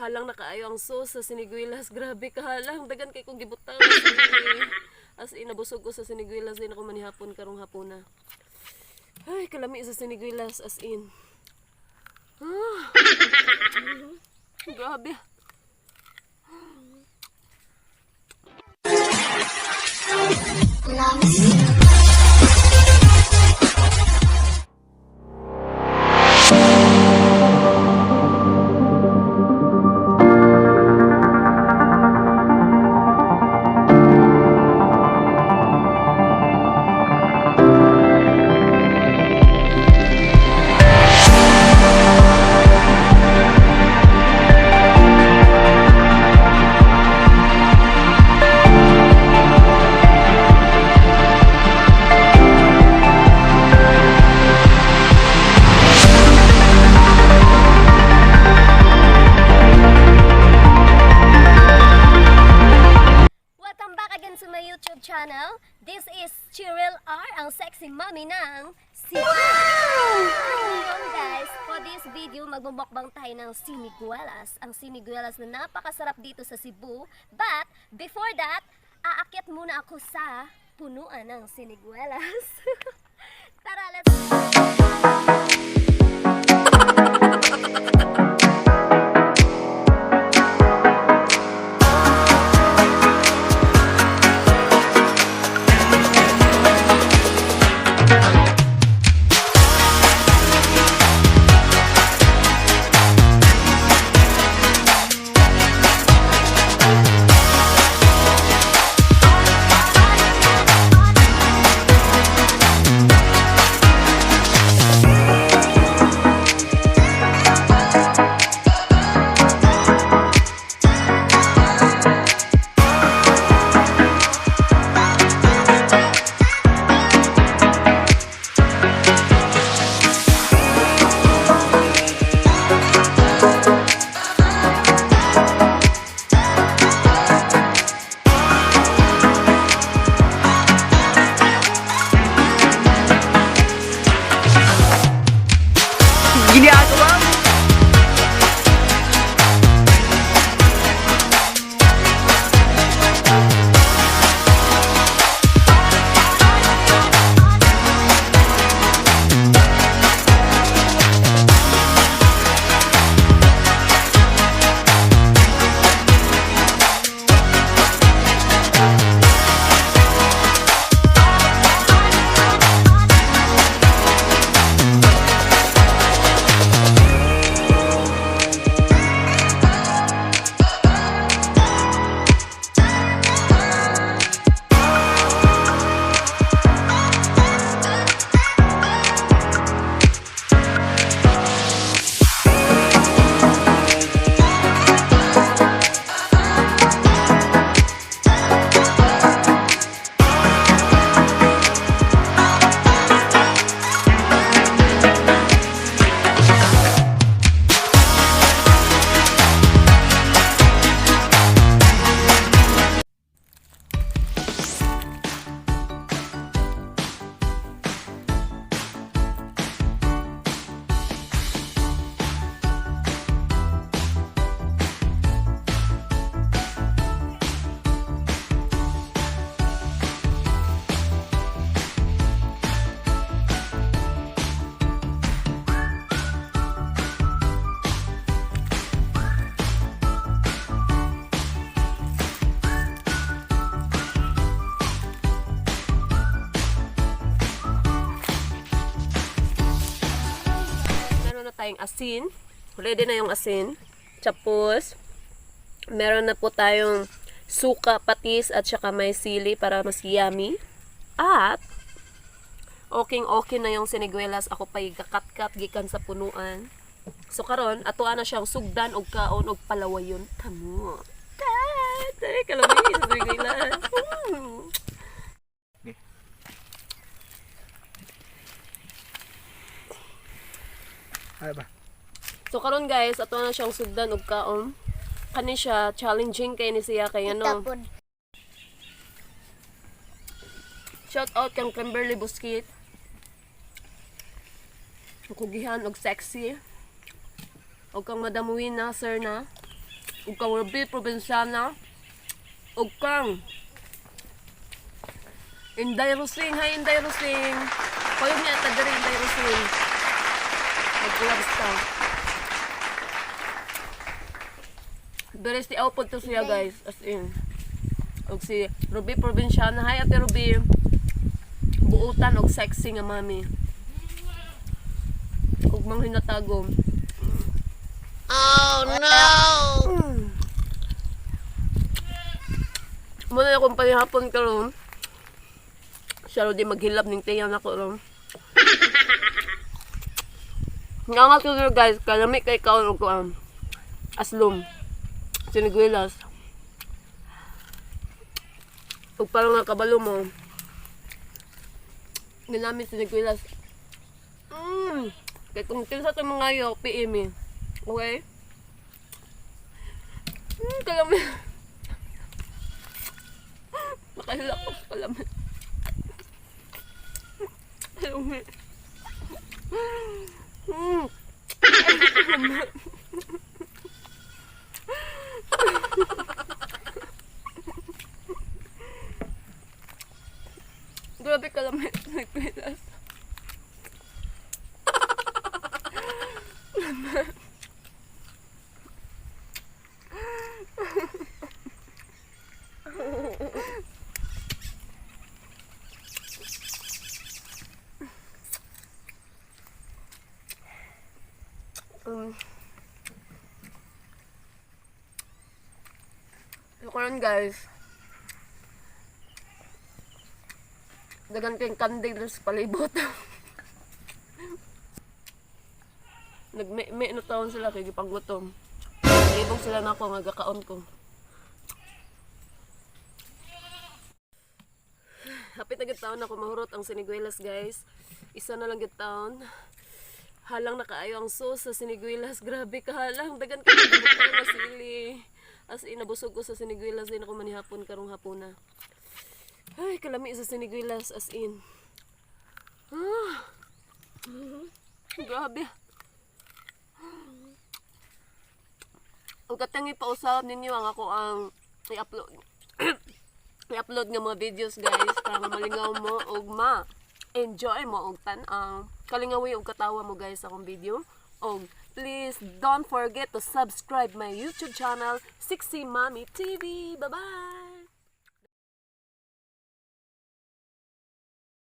Halang nakaayo ang sauce sa siniguilas. Grabe ka halang. Dagan kay kong gibutang. As in, nabusog ko sa siniguilas. Din ako manihapon karong hapon na. Ay, kalami sa siniguilas. As in. Ah. Grabe. Welcome back again to my YouTube channel. This is Cheryl R, ang sexy mommy ng Cebu. Ngayon guys, for this video, magbumukbang tayo ng siniguelas. Ang siniguelas na napakasarap dito sa Cebu. But, before that, aakyat muna ako sa punuan ng siniguelas. Tara, let's go! Ginagawa mo. Tayong asin. Ready na yung asin. Tapos, meron na po tayong suka, patis, at saka may sili para mas yummy. At, okay na yung siniguelas. Ako pa gakat-kat gikan sa punuan. So, karon atoa na siyang sugdan og kaon og palawayon. Kamo. Dahil kalami sa siniguelas. Ay ba? So karon guys, ato na siyang sugdan og kaon. Kani siya challenging kay ni siya kay ano. Tapon. Shout out kang Kimberly Busquet. Kugihan og sexy. Og kang Madam Wina, sir na. ug kang Ruby Provinciana, ug kang Inday Rosing. Hi Inday Rosing. Kayo niya ta diri Inday Rosing. Mag-collabs ta. Dere si Aupod to siya guys, as in. Og si Ruby Provinciana. Hi Ate Ruby. Buutan og sexy nga mami. Og mang hinatagom. Oh no! Muna akong panihapon karon. Siya ro di maghilap ning tiyan ako ron. Nga ko dito guys, kalami kay kaon og aslom. Siniguelas. Ug parang nakabalo mo. Ginamit siniguelas. Kaya kung kinsa ito mga yo, PM eh. Okay? Kalami. Nakahila ko sa kalami. Kalami. Grabe kalami. Nagpilas. So, karon guys, dagan kayong candle sa palibot. Nagme na taon sila kay gipanggutom. Ibong sila na ako, magkakaon ko. Hapit na gid taon ako mahurot ang siniguelas guys. Isa na lang gid taon. Halang nakaayo ang sauce sa siniguelas. Grabe ka halang. Dagan ka na sili. As in, nabusog ko sa siniguelas. Din ako manihapon karong hapuna. Ay, kalami sa siniguelas. As in. Grabe. Ang katangi pa usap ninyo ang ako ang i-upload. I-upload nga mga videos guys. Para malingaw mo og enjoy mo og tan-ang. Kalingawi og katawa mo guys akong video. Og please don't forget to subscribe my YouTube channel, Sexy Mommy TV. Bye-bye!